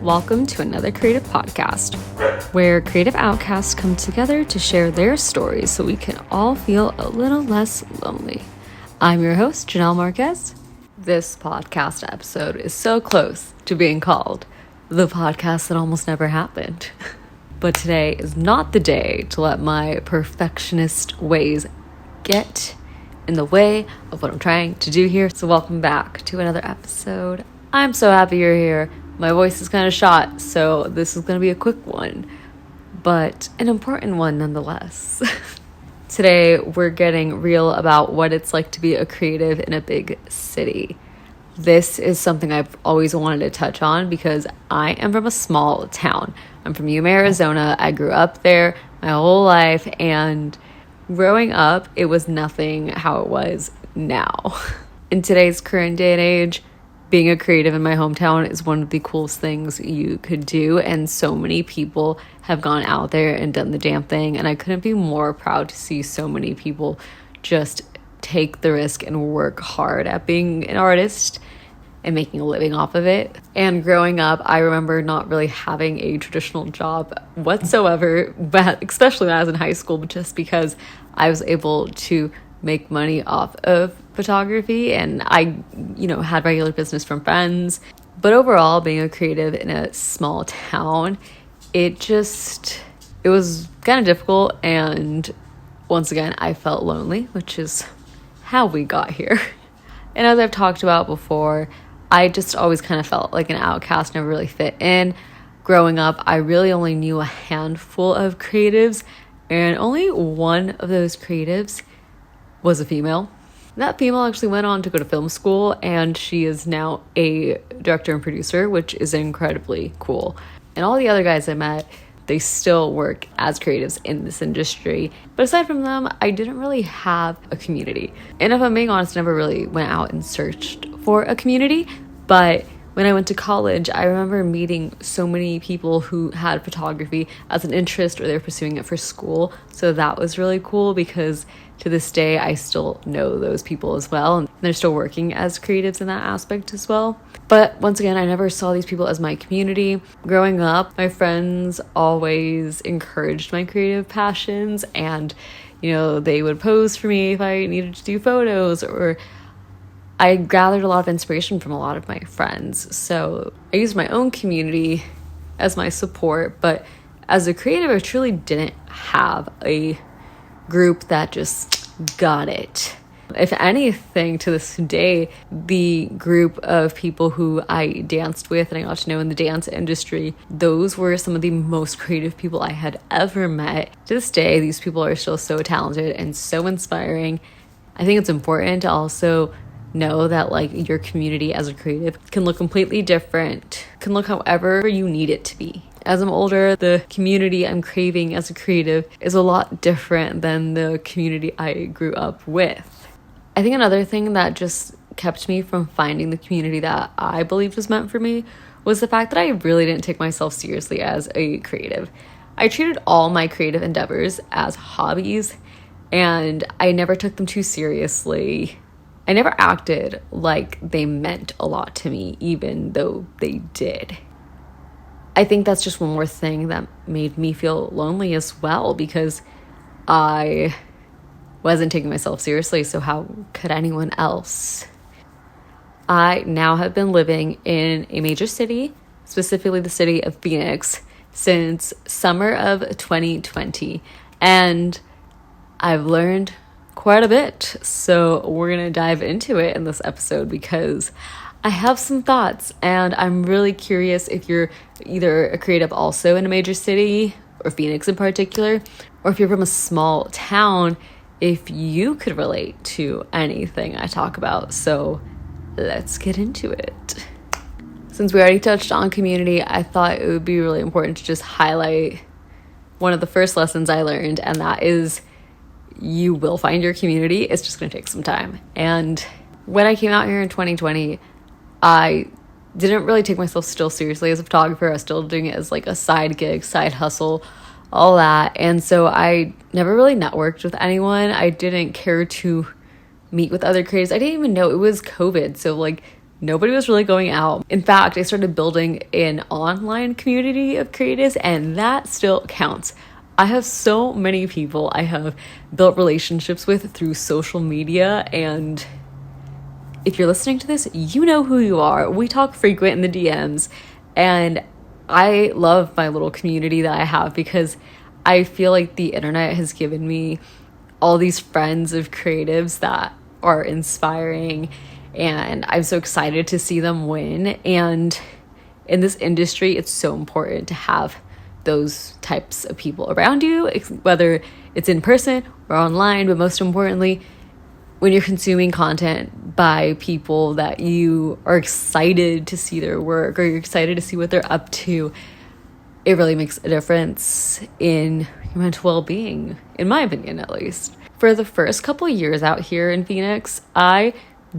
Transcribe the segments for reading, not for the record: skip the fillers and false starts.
Welcome to another creative podcast, where creative outcasts come together to share their stories so we can all feel a little less lonely. I'm your host, Janelle Marquez. This podcast episode is so close to being called the podcast that almost never happened. But today is not the day to let my perfectionist ways get in the way of what I'm trying to do here. So welcome back to another episode. I'm so happy you're here. My voice is kind of shot, so this is going to be a quick one, but an important one nonetheless. Today, we're getting real about what it's like to be a creative in a big city. This is something I've always wanted to touch on because I am from a small town. I'm from Yuma, Arizona. I grew up there my whole life, and growing up, it was nothing how it was now. In today's current day and age, being a creative in my hometown is one of the coolest things you could do, and so many people have gone out there and done the damn thing, and I couldn't be more proud to see so many people just take the risk and work hard at being an artist and making a living off of it. And growing up, I remember not really having a traditional job whatsoever, but especially when I was in high school, just because I was able to make money off of photography, and I, had regular business from friends. But overall, being a creative in a small town, it was kind of difficult, and once again, I felt lonely, which is how we got here. And as I've talked about before, I just always kind of felt like an outcast, never really fit in. Growing up, I really only knew a handful of creatives, and only one of those creatives was a female. That female actually went on to go to film school, and she is now a director and producer, which is incredibly cool. And all the other guys I met, they still work as creatives in this industry. But aside from them, I didn't really have a community. And if I'm being honest, I never really went out and searched for a community. But when I went to college, I remember meeting so many people who had photography as an interest, or they were pursuing it for school. So that was really cool, because to this day, I still know those people as well, and they're still working as creatives in that aspect as well. But once again, I never saw these people as my community. Growing up, my friends always encouraged my creative passions, and they would pose for me if I needed to do photos, or I gathered a lot of inspiration from a lot of my friends. So I used my own community as my support, but as a creative, I truly didn't have a group that just got it. If anything, to this day, the group of people who I danced with and I got to know in the dance industry, those were some of the most creative people I had ever met. To this day, these people are still so talented and so inspiring. I think it's important to also know that your community as a creative can look completely different, can look however you need it to be. As I'm older, the community I'm craving as a creative is a lot different than the community I grew up with. I think another thing that just kept me from finding the community that I believed was meant for me was the fact that I really didn't take myself seriously as a creative. I treated all my creative endeavors as hobbies, and I never took them too seriously. I never acted like they meant a lot to me, even though they did. I think that's just one more thing that made me feel lonely as well, because I wasn't taking myself seriously, so how could anyone else? I now have been living in a major city, specifically the city of Phoenix, since summer of 2020, and I've learned quite a bit. So we're going to dive into it in this episode, because I have some thoughts, and I'm really curious if you're either a creative also in a major city, or Phoenix in particular, or if you're from a small town, if you could relate to anything I talk about. So let's get into it. Since we already touched on community, I thought it would be really important to just highlight one of the first lessons I learned, and that is you will find your community. It's just going to take some time. And when I came out here in 2020, I didn't really take myself still seriously as a photographer. I was still doing it as a side gig, side hustle, all that. And so I never really networked with anyone. I didn't care to meet with other creators. I didn't even know it was COVID. So nobody was really going out. In fact, I started building an online community of creatives, and that still counts. I have so many people I have built relationships with through social media, and if you're listening to this, you know who you are. We talk frequent in the DMs, and I love my little community that I have because I feel like the internet has given me all these friends of creatives that are inspiring, and I'm so excited to see them win. And in this industry, it's so important to have those types of people around you, whether it's in person or online, but most importantly, when you're consuming content by people that you are excited to see their work or you're excited to see what they're up to, it really makes a difference in your mental well-being, in my opinion, at least. For the first couple of years out here in Phoenix, I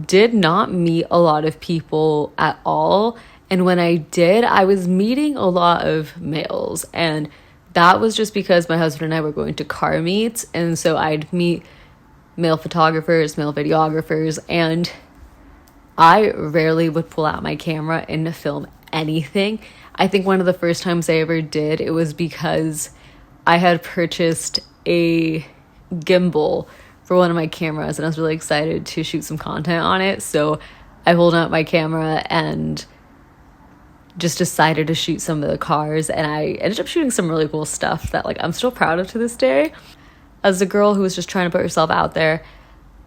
did not meet a lot of people at all. And when I did, I was meeting a lot of males. And that was just because my husband and I were going to car meets. And so I'd meet male photographers, male videographers, and I rarely would pull out my camera and film anything. I think one of the first times I ever did, it was because I had purchased a gimbal for one of my cameras and I was really excited to shoot some content on it. So I pulled out my camera and just decided to shoot some of the cars, and I ended up shooting some really cool stuff that I'm still proud of to this day. As a girl who was just trying to put herself out there,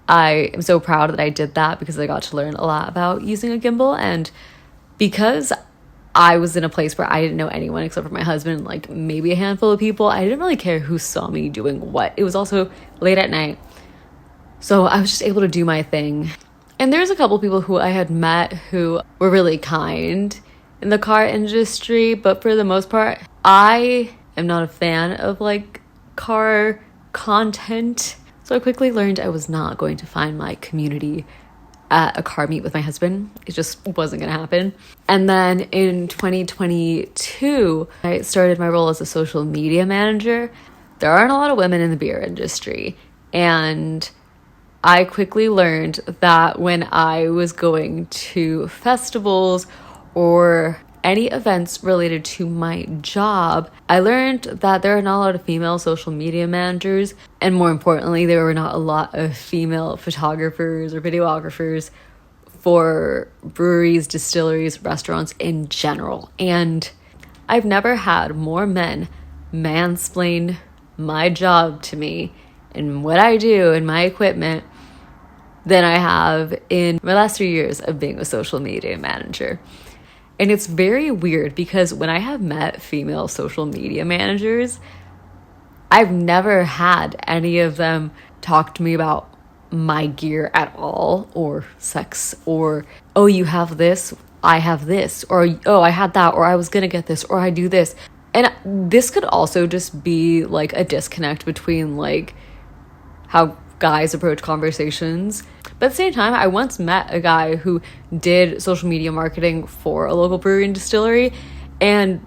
I am so proud that I did that because I got to learn a lot about using a gimbal. And because I was in a place where I didn't know anyone except for my husband, maybe a handful of people, I didn't really care who saw me doing what. It was also late at night, so I was just able to do my thing. And there's a couple people who I had met who were really kind in the car industry, but for the most part, I am not a fan of car content. So I quickly learned I was not going to find my community at a car meet with my husband. It just wasn't going to happen. And then in 2022, I started my role as a social media manager. There aren't a lot of women in the beer industry, and I quickly learned that when I was going to festivals or any events related to my job, I learned that there are not a lot of female social media managers, and more importantly, there were not a lot of female photographers or videographers for breweries, distilleries, restaurants in general. And I've never had more men mansplain my job to me and what I do and my equipment than I have in my last 3 years of being a social media manager. And it's very weird because when I have met female social media managers, I've never had any of them talk to me about my gear at all, or sex, or, oh, you have this, I have this, or, oh, I had that, or I was gonna get this, or I do this. And this could also just be a disconnect between how guys approach conversations. But at the same time, I once met a guy who did social media marketing for a local brewery and distillery, and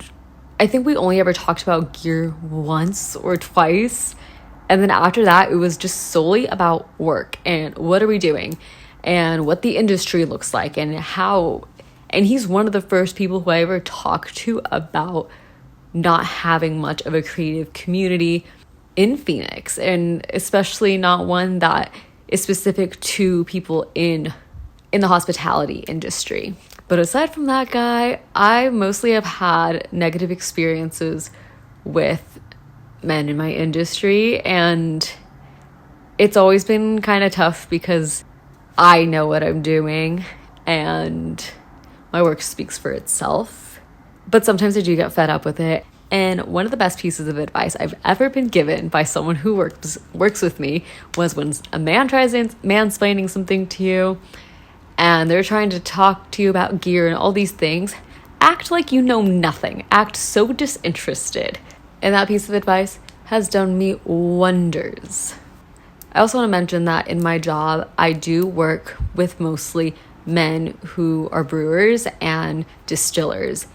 I think we only ever talked about gear once or twice. And then after that, it was just solely about work and what are we doing and what the industry looks like and how. And he's one of the first people who I ever talked to about not having much of a creative community in Phoenix, and especially not one that is specific to people in the hospitality industry. But aside from that guy, I mostly have had negative experiences with men in my industry, and it's always been kind of tough because I know what I'm doing and my work speaks for itself. But sometimes I do get fed up with it. And one of the best pieces of advice I've ever been given by someone who works with me was when a man tries mansplaining something to you and they're trying to talk to you about gear and all these things, act like you know nothing. Act so disinterested. And that piece of advice has done me wonders. I also want to mention that in my job, I do work with mostly men who are brewers and distillers.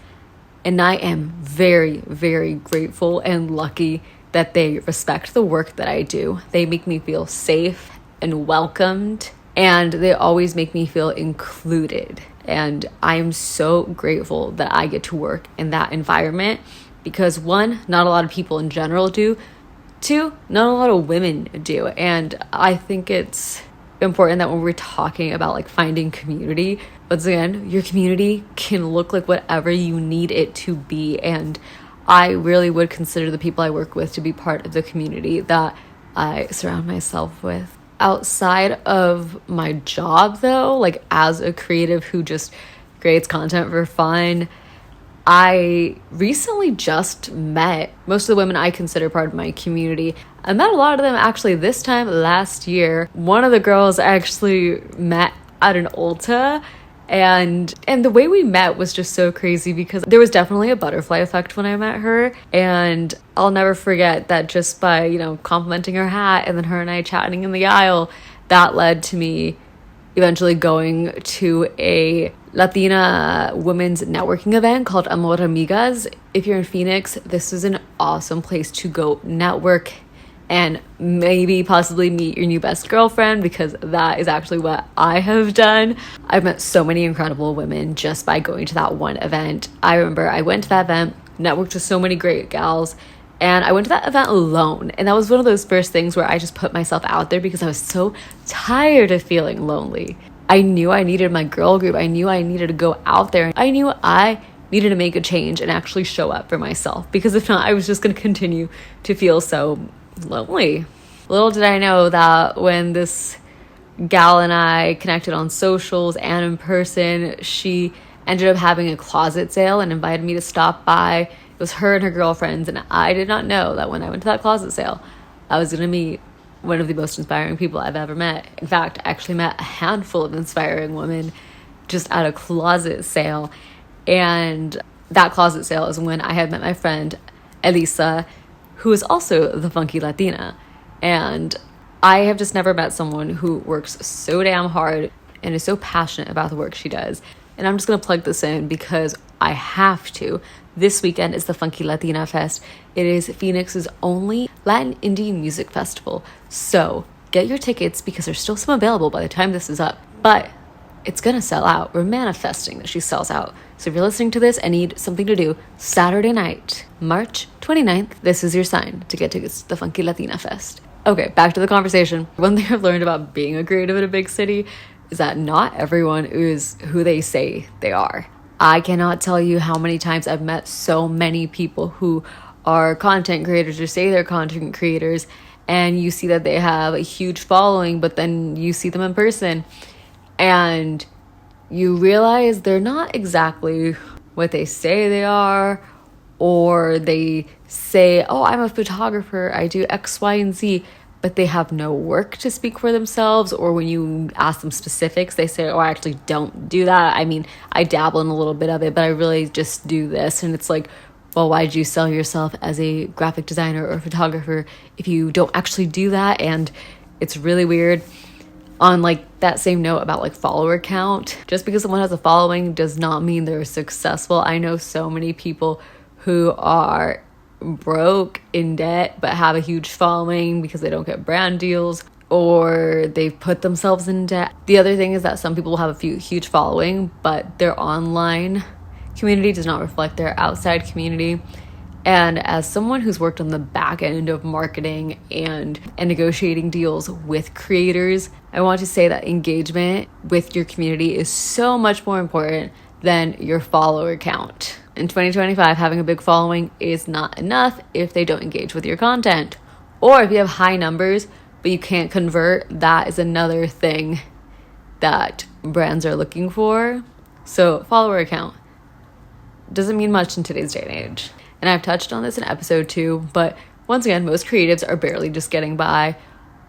And I am very, very grateful and lucky that they respect the work that I do. They make me feel safe and welcomed, and they always make me feel included. And I am so grateful that I get to work in that environment because one, not a lot of people in general do. Two, not a lot of women do. And I think it's important that when we're talking about like finding community, once again, your community can look like whatever you need it to be. And I really would consider the people I work with to be part of the community that I surround myself with. Outside of my job though, like as a creative who just creates content for fun, I recently just met most of the women I consider part of my community. I met a lot of them actually this time last year. One of the girls I actually met at an Ulta, and the way we met was just so crazy because there was definitely a butterfly effect when I met her. And I'll never forget that just by, complimenting her hat and then her and I chatting in the aisle, that led to me eventually going to a Latina women's networking event called Amor Amigas. If you're in Phoenix, this is an awesome place to go network and maybe possibly meet your new best girlfriend, because that is actually what I have done. I've met so many incredible women just by going to that one event. I remember I went to that event, networked with so many great gals, and I went to that event alone. And that was one of those first things where I just put myself out there because I was so tired of feeling lonely. I knew I needed my girl group. I knew I needed to go out there. I knew I needed to make a change and actually show up for myself, because if not, I was just going to continue to feel so lonely. Little did I know that when this gal and I connected on socials and in person, she ended up having a closet sale and invited me to stop by. It was her and her girlfriends, and I did not know that when I went to that closet sale, I was going to meet one of the most inspiring people I've ever met. In fact, I actually met a handful of inspiring women just at a closet sale. And that closet sale is when I had met my friend Elisa, who is also the Funky Latina. And I have just never met someone who works so damn hard and is so passionate about the work she does. And I'm just going to plug this in because I have to. This weekend is the Funky Latina Fest. It is Phoenix's only Latin indie music festival. So get your tickets because there's still some available by the time this is up. But it's going to sell out. We're manifesting that she sells out. So if you're listening to this and need something to do, Saturday night, March 29th, this is your sign to get tickets to the Funky Latina Fest. Okay, back to the conversation. One thing I've learned about being a creative in a big city is that not everyone is who they say they are. I cannot tell you how many times I've met so many people who are content creators or say they're content creators, and you see that they have a huge following, but then you see them in person and you realize they're not exactly what they say they are, or they say, oh, I'm a photographer, I do X, Y, and Z, but they have no work to speak for themselves. Or when you ask them specifics, they say, oh, I actually don't do that. I mean, I dabble in a little bit of it, but I really just do this. And it's like, well, why'd you sell yourself as a graphic designer or photographer if you don't actually do that? And it's really weird. On like that same note about like follower count, just because someone has a following does not mean they're successful. I know so many people who are broke, in debt, but have a huge following because they don't get brand deals or they've put themselves in debt. The other thing is that some people have a huge following, but their online community does not reflect their outside community. And as someone who's worked on the back end of marketing and negotiating deals with creators, I want to say that engagement with your community is so much more important than your follower count. In 2025, having a big following is not enough if they don't engage with your content. Or if you have high numbers, but you can't convert, that is another thing that brands are looking for. So follower count doesn't mean much in today's day and age. And I've touched on this in episode 2, but once again, most creatives are barely just getting by.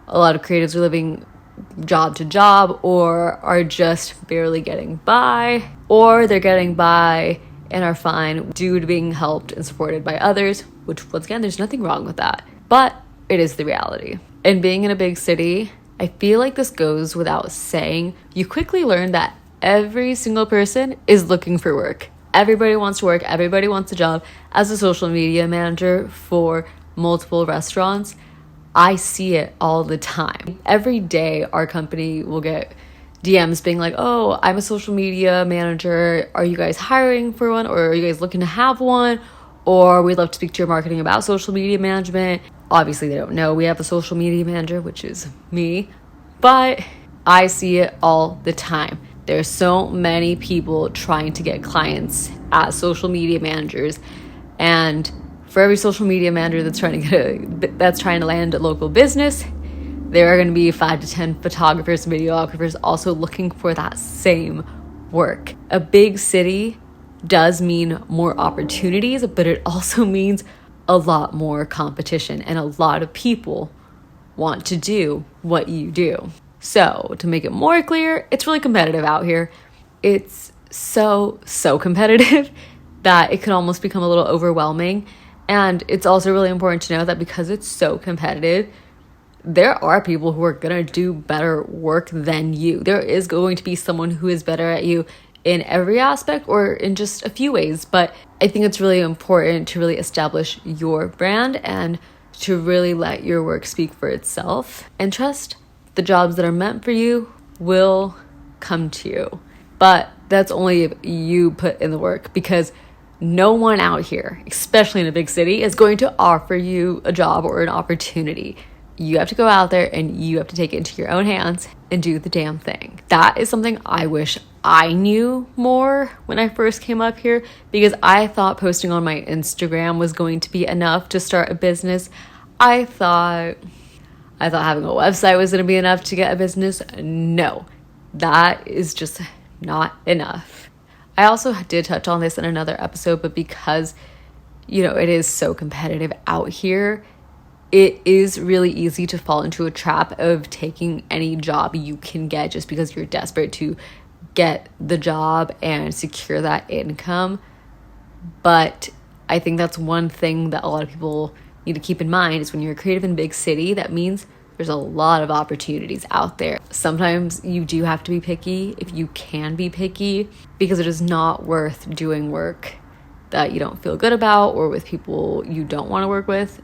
A lot of creatives are living job to job or are just barely getting by, or they're getting by and are fine due to being helped and supported by others, which once again, there's nothing wrong with that, but it is the reality. And being in a big city, I feel like this goes without saying, you quickly learn that every single person is looking for work. Everybody wants to work. Everybody wants a job. As a social media manager for multiple restaurants, I see it all the time. Every day, our company will get DMs being like, oh, I'm a social media manager. Are you guys hiring for one? Or are you guys looking to have one? Or we'd love to speak to your marketing about social media management. Obviously, they don't know we have a social media manager, which is me. But I see it all the time. There's so many people trying to get clients as social media managers. And for every social media manager that's trying to land a local business, there are going to be 5 to 10 photographers and videographers also looking for that same work. A big city does mean more opportunities, but it also means a lot more competition, and a lot of people want to do what you do. So to make it more clear, it's really competitive out here. It's so competitive that it can almost become a little overwhelming. And it's also really important to know that because it's so competitive, there are people who are going to do better work than you. There is going to be someone who is better at you in every aspect or in just a few ways. But I think it's really important to really establish your brand and to really let your work speak for itself, and trust the jobs that are meant for you will come to you. But that's only if you put in the work, because no one out here, especially in a big city, is going to offer you a job or an opportunity. You have to go out there and you have to take it into your own hands and do the damn thing. That is something I wish I knew more when I first came up here, because I thought posting on my Instagram was going to be enough to start a business. I thought having a website was going to be enough to get a business. No, that is just not enough. I also did touch on this in another episode, but because, it is so competitive out here, it is really easy to fall into a trap of taking any job you can get just because you're desperate to get the job and secure that income. But I think that's one thing that a lot of people need to keep in mind is when you're a creative in a big city, that means there's a lot of opportunities out there. Sometimes you do have to be picky, if you can be picky, because it is not worth doing work that you don't feel good about or with people you don't want to work with.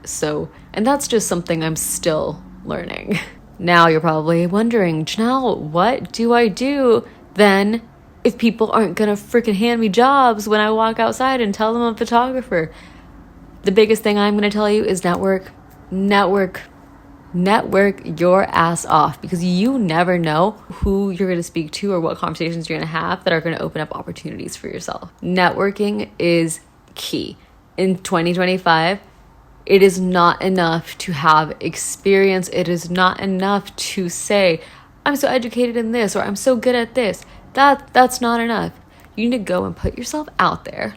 And that's just something I'm still learning. Now you're probably wondering, Janelle, what do I do then if people aren't gonna freaking hand me jobs when I walk outside and tell them I'm a photographer? The biggest thing I'm gonna tell you is network your ass off, because you never know who you're going to speak to or what conversations you're going to have that are going to open up opportunities for yourself. Networking is key. In 2025, it is not enough to have experience. It is not enough to say, I'm so educated in this or I'm so good at this. That's not enough. You need to go and put yourself out there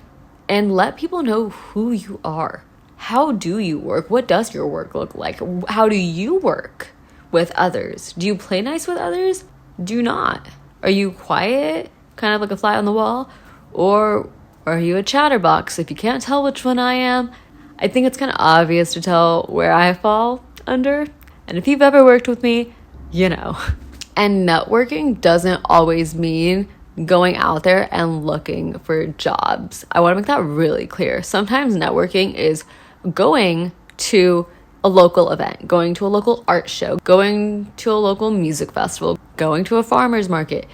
and let people know who you are. How do you work? What does your work look like? How do you work with others? Do you play nice with others? Do you not? Are you quiet, kind of like a fly on the wall? Or are you a chatterbox? If you can't tell which one I am, I think it's kind of obvious to tell where I fall under. And if you've ever worked with me, you know. And networking doesn't always mean going out there and looking for jobs. I want to make that really clear. Sometimes networking is going to a local event, going to a local art show, going to a local music festival, going to a farmer's market.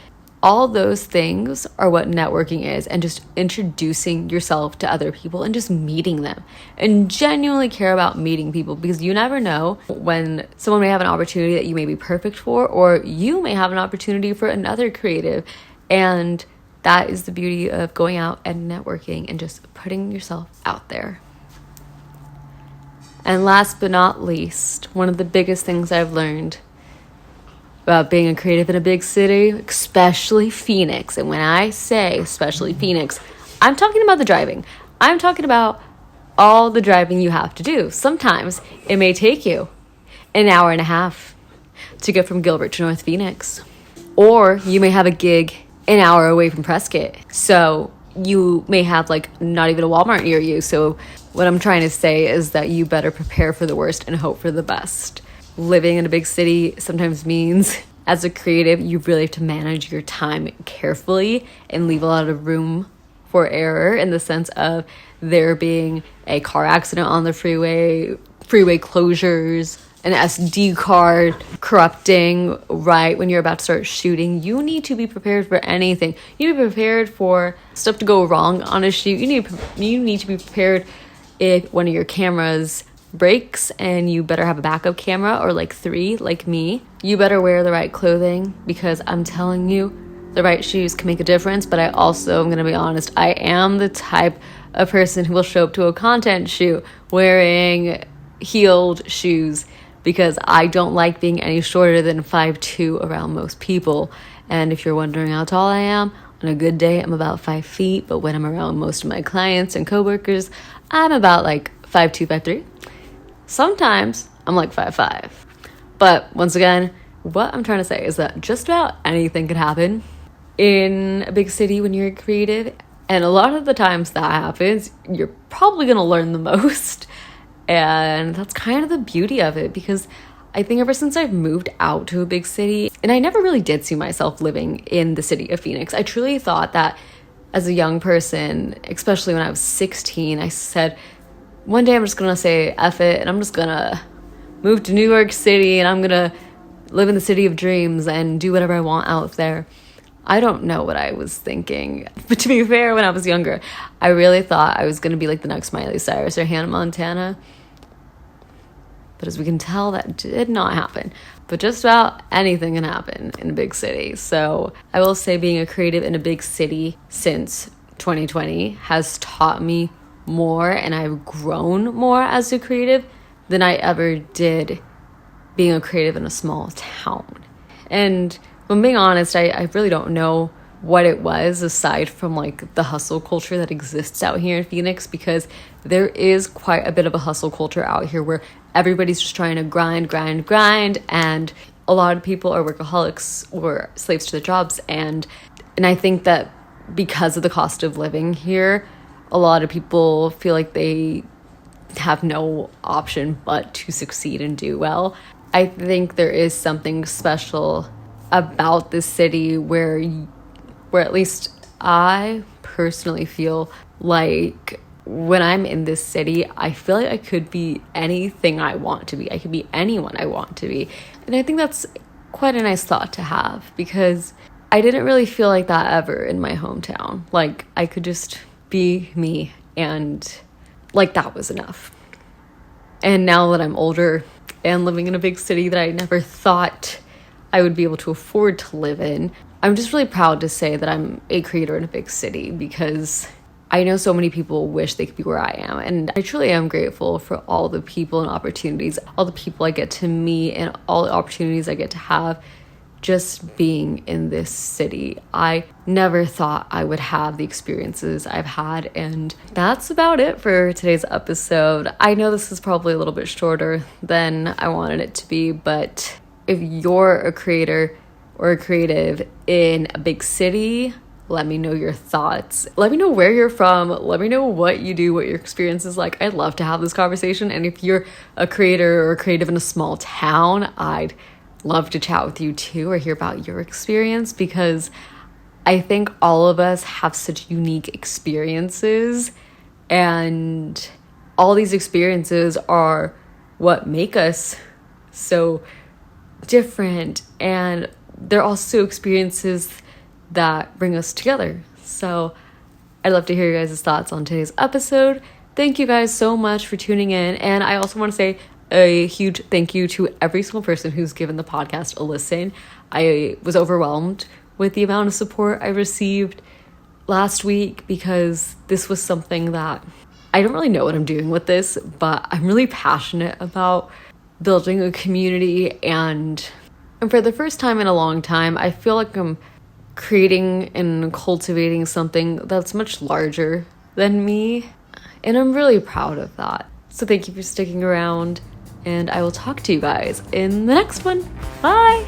All those things are what networking is, and just introducing yourself to other people and just meeting them and genuinely care about meeting people, because you never know when someone may have an opportunity that you may be perfect for, or you may have an opportunity for another creative. And that is the beauty of going out and networking and just putting yourself out there. And last but not least, one of the biggest things I've learned about being a creative in a big city, especially Phoenix. And when I say especially Phoenix, I'm talking about the driving. I'm talking about all the driving you have to do. Sometimes it may take you an hour and a half to get from Gilbert to North Phoenix. Or you may have a gig an hour away from Prescott. So you may have not even a Walmart near you. So what I'm trying to say is that you better prepare for the worst and hope for the best. Living in a big city sometimes means, as a creative, you really have to manage your time carefully and leave a lot of room for error, in the sense of there being a car accident on the freeway closures, an SD card corrupting right when you're about to start shooting. You need to be prepared for anything. You need to be prepared for stuff to go wrong on a shoot. You need to be prepared if one of your cameras breaks, and you better have a backup camera, or like 3 like me. You better wear the right clothing, because I'm telling you, the right shoes can make a difference. But I also, I'm gonna be honest, I am the type of person who will show up to a content shoot wearing heeled shoes, because I don't like being any shorter than 5'2" around most people. And if you're wondering how tall I am, on a good day I'm about 5 feet, but when I'm around most of my clients and coworkers, I'm about like 5'2", 5'3". Sometimes I'm like 5'5". But once again, what I'm trying to say is that just about anything can happen in a big city when you're creative. And a lot of the times that happens, you're probably going to learn the most. And that's kind of the beauty of it, because I think ever since I've moved out to a big city, and I never really did see myself living in the city of Phoenix. I truly thought that as a young person, especially when I was 16, I said, one day I'm just going to say F it, and I'm just going to move to New York City, and I'm going to live in the city of dreams and do whatever I want out there. I don't know what I was thinking. But to be fair, when I was younger, I really thought I was going to be like the next Miley Cyrus or Hannah Montana. But as we can tell, that did not happen. But just about anything can happen in a big city. So I will say, being a creative in a big city since 2020 has taught me more, and I've grown more as a creative than I ever did being a creative in a small town. And if I'm being honest, I really don't know what it was aside from like the hustle culture that exists out here in Phoenix, because there is quite a bit of a hustle culture out here where everybody's just trying to grind, and a lot of people are workaholics or slaves to their jobs. And I think that because of the cost of living here, a lot of people feel like they have no option but to succeed and do well. I think there is something special about this city where at least I personally feel like when I'm in this city, I feel like I could be anything I want to be. I could be anyone I want to be. And I think that's quite a nice thought to have, because I didn't really feel like that ever in my hometown. Like, I could just be me, and like that was enough. And now that I'm older and living in a big city that I never thought I would be able to afford to live in, I'm just really proud to say that I'm a creator in a big city, because I know so many people wish they could be where I am. And I truly am grateful for all the people and opportunities, all the people I get to meet, and all the opportunities I get to have just being in this city. I never thought I would have the experiences I've had. And that's about it for today's episode. I know this is probably a little bit shorter than I wanted it to be, but if you're a creator or a creative in a big city, let me know your thoughts. Let me know where you're from. Let me know what you do, what your experience is like. I'd love to have this conversation. And if you're a creator or a creative in a small town, I'd love to chat with you too, or hear about your experience, because I think all of us have such unique experiences, and all these experiences are what make us so different, and they're also experiences that bring us together. So I'd love to hear your guys' thoughts on today's episode. Thank you guys so much for tuning in, and I also want to say a huge thank you to every single person who's given the podcast a listen. I was overwhelmed with the amount of support I received last week, because this was something that I don't really know what I'm doing with this, but I'm really passionate about building a community, and for the first time in a long time, I feel like I'm creating and cultivating something that's much larger than me, and I'm really proud of that. So thank you for sticking around, and I will talk to you guys in the next one. Bye!